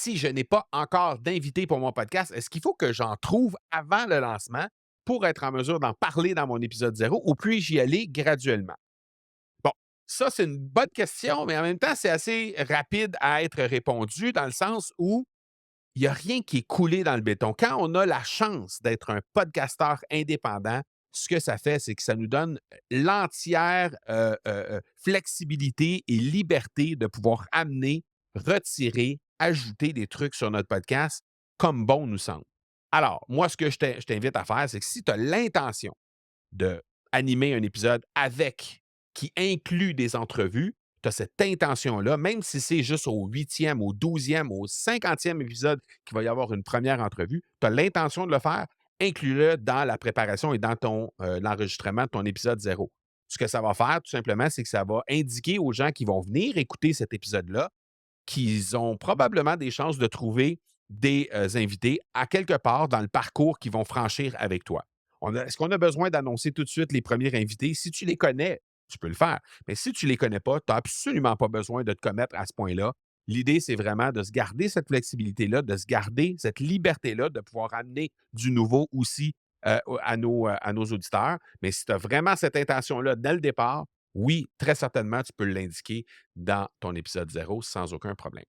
si je n'ai pas encore d'invité pour mon podcast, est-ce qu'il faut que j'en trouve avant le lancement pour être en mesure d'en parler dans mon épisode zéro ou puis-je y aller graduellement? Bon, ça, c'est une bonne question, mais en même temps, c'est assez rapide à être répondu dans le sens où il n'y a rien qui est coulé dans le béton. Quand on a la chance d'être un podcasteur indépendant, ce que ça fait, c'est que ça nous donne l'entière flexibilité et liberté de pouvoir amener, retirer, ajouter des trucs sur notre podcast comme bon nous semble. Alors, moi, ce que je t'invite à faire, c'est que si tu as l'intention d'animer un épisode avec qui inclut des entrevues, tu as cette intention-là, même si c'est juste au 8e, au 12e, au 50e épisode qu'il va y avoir une première entrevue, tu as l'intention de le faire, inclus-le dans la préparation et dans ton l'enregistrement de ton épisode zéro. Ce que ça va faire, tout simplement, c'est que ça va indiquer aux gens qui vont venir écouter cet épisode-là qu'ils ont probablement des chances de trouver des invités à quelque part dans le parcours qu'ils vont franchir avec toi. Est-ce qu'on a besoin d'annoncer tout de suite les premiers invités? Si tu les connais, tu peux le faire. Mais si tu ne les connais pas, tu n'as absolument pas besoin de te commettre à ce point-là. L'idée, c'est vraiment de se garder cette flexibilité-là, de se garder cette liberté-là, de pouvoir amener du nouveau aussi à nos auditeurs. Mais si tu as vraiment cette intention-là dès le départ, oui, très certainement, tu peux l'indiquer dans ton épisode zéro sans aucun problème.